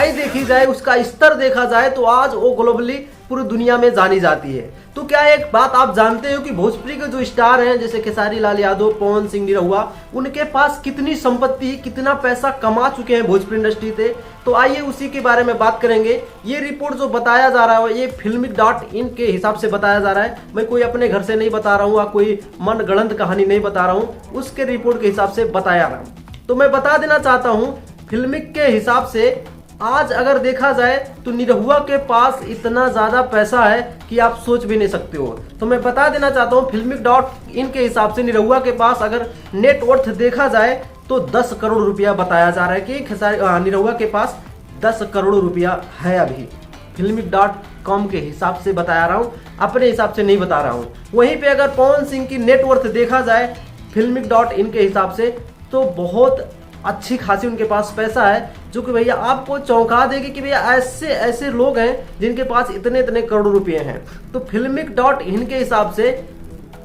कमाई देखी जाए, उसका स्तर देखा जाए तो आज वो ग्लोबली पूरी दुनिया में जानी जाती है। तो क्या एक बात आप जानते हो कि भोजपुरी के जो स्टार हैं जैसे खेसारी लाल यादव, पवन सिंह निरहुआ, उनके पास कितनी संपत्ति, कितना पैसा कमा चुके हैं भोजपुरी इंडस्ट्री से। तो आइए उसी के बारे में बात करेंगे। ये रिपोर्ट जो बताया जा रहा है ये Filmic.in के हिसाब से बताया जा रहा है। मैं कोई अपने घर से नहीं बता रहा हूँ, कोई मन गढ़ंत कहानी नहीं बता रहा हूँ, उसके रिपोर्ट के हिसाब से बताया रहा हूँ। तो मैं बता देना चाहता हूँ फिल्मिक के हिसाब से आज अगर देखा जाए तो निरहुआ के पास इतना ज्यादा पैसा है कि आप सोच भी नहीं सकते हो। तो मैं बता देना चाहता हूँ Filmic.in के हिसाब से निरहुआ के पास अगर नेटवर्थ देखा जाए तो 10 करोड़ रुपया बताया जा रहा है कि निरहुआ के पास 10 करोड़ रुपया है अभी। Filmic.com के हिसाब से बता रहा हूँ, अपने हिसाब से नहीं बता रहा हूँ। वहीं पे अगर पवन सिंह की नेटवर्थ देखा जाए Filmic.in के हिसाब से तो बहुत अच्छी खासी उनके पास पैसा है, जो कि भैया आपको चौंका देगी कि भैया ऐसे ऐसे लोग हैं जिनके पास इतने इतने करोड़ रुपए हैं। तो Filmic.in के हिसाब से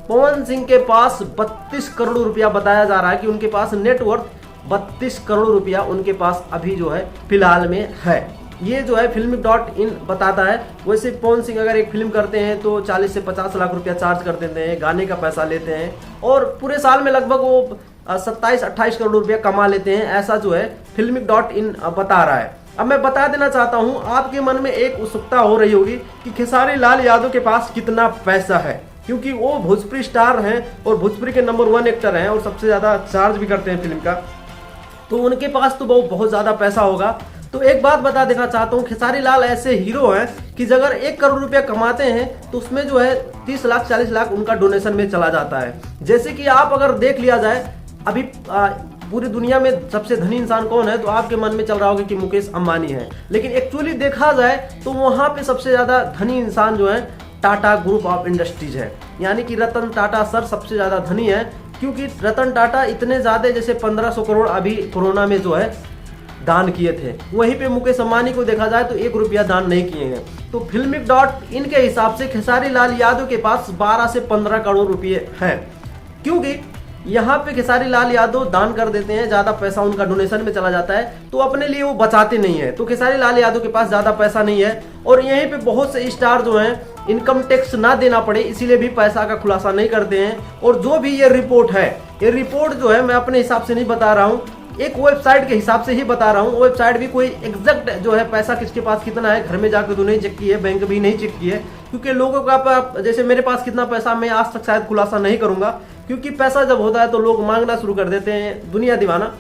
पवन सिंह के पास 32 करोड़ रुपया बताया जा रहा है कि उनके पास नेटवर्थ 32 करोड़ रुपया उनके पास अभी जो है फिलहाल में है। ये जो है Filmic.in बताता है। वैसे पवन सिंह अगर एक फिल्म करते हैं तो 40 से 50 लाख रुपया चार्ज कर देते हैं, गाने का पैसा लेते हैं और पूरे साल में लगभग वो 27-28 करोड़ रुपया कमा लेते हैं। ऐसा जो है Filmic.in बता रहा है। अब मैं बता देना चाहता हूं, आपके मन में एक उत्सुकता हो रही होगी कि खेसारी लाल यादव के पास कितना पैसा है, क्योंकि वो भोजपुरी स्टार हैं और भोजपुरी के नंबर 1 एक्टर हैं और सबसे ज्यादा चार्ज भी करते हैं फिल्म का, तो उनके पास तो बहुत ज्यादा पैसा होगा। तो एक बात बता देना चाहता हूँ, खेसारी लाल ऐसे हीरो हैं कि अगर 1 करोड़ रुपया कमाते हैं तो उसमें जो है 30 लाख 40 लाख उनका डोनेशन में चला जाता है। जैसे कि आप अगर देख लिया जाए अभी पूरी दुनिया में सबसे धनी इंसान कौन है, तो आपके मन में चल रहा होगा कि मुकेश अंबानी है, लेकिन एक्चुअली देखा जाए तो वहां पे सबसे ज्यादा धनी इंसान जो है टाटा ग्रुप ऑफ इंडस्ट्रीज है, यानी कि रतन टाटा सर सबसे ज्यादा धनी है। क्योंकि रतन टाटा इतने ज्यादा जैसे 1500 करोड़ अभी कोरोना में जो है दान किए थे, वहीं पे मुकेश अंबानी को देखा जाए तो 1 रुपया दान नहीं किए हैं। तो Filmic.in के हिसाब से खेसारी लाल यादव के पास 12 से 15 करोड़ रुपये हैं, क्योंकि यहाँ पे खेसारी लाल यादव दान कर देते हैं, ज्यादा पैसा उनका डोनेशन में चला जाता है, तो अपने लिए वो बचाते नहीं है। तो खेसारी लाल यादव के पास ज्यादा पैसा नहीं है और यहीं पे बहुत से स्टार जो हैं इनकम टैक्स ना देना पड़े इसीलिए भी पैसा का खुलासा नहीं करते हैं। और जो भी ये रिपोर्ट है, ये रिपोर्ट जो है मैं अपने हिसाब से नहीं बता रहा हूँ, एक वेबसाइट के हिसाब से ही बता रहा हूँ। वेबसाइट भी कोई एग्जैक्ट जो है पैसा किसके पास कितना है घर में जाकर तो नहीं चेक की है, बैंक भी नहीं चेक की है, क्योंकि लोगों का जैसे मेरे पास कितना पैसा मैं आज तक शायद खुलासा नहीं करूंगा, क्योंकि पैसा जब होता है तो लोग मांगना शुरू कर देते हैं, दुनिया दीवाना।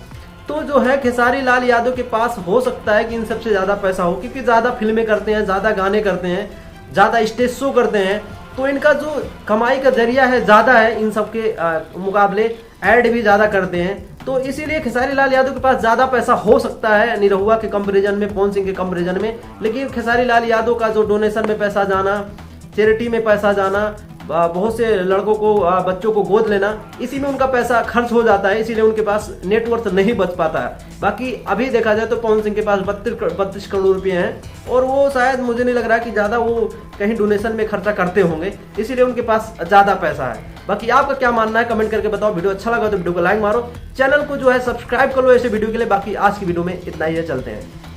तो जो है खेसारी लाल यादव के पास हो सकता है कि इन सबसे ज्यादा पैसा हो, क्योंकि ज्यादा फिल्में करते हैं, ज्यादा गाने करते हैं, ज्यादा स्टेज शो करते हैं, तो इनका जो कमाई का जरिया है ज्यादा है इन सबके मुकाबले, ऐड भी ज्यादा करते हैं। तो इसीलिए खेसारी लाल यादव के पास ज्यादा पैसा हो सकता है निरहुआ के कंपैरिजन में, पवन सिंह के कंपैरिजन में। लेकिन खेसारी लाल यादव का जो डोनेशन में पैसा जाना, चैरिटी में पैसा जाना, बहुत से लड़कों को बच्चों को गोद लेना, इसी में उनका पैसा खर्च हो जाता है, इसीलिए उनके पास नेटवर्थ नहीं बच पाता है। बाकी अभी देखा जाए तो पवन सिंह के पास 32 करोड़ रुपए हैं और वो शायद मुझे नहीं लग रहा कि ज्यादा वो कहीं डोनेशन में खर्चा करते होंगे, इसीलिए उनके पास ज्यादा पैसा है। बाकी आपका क्या मानना है कमेंट करके बताओ। वीडियो अच्छा लगा तो वीडियो को लाइक मारो, चैनल को जो है सब्सक्राइब कर लो ऐसे वीडियो के लिए। बाकी आज की वीडियो में इतना ही है, चलते हैं।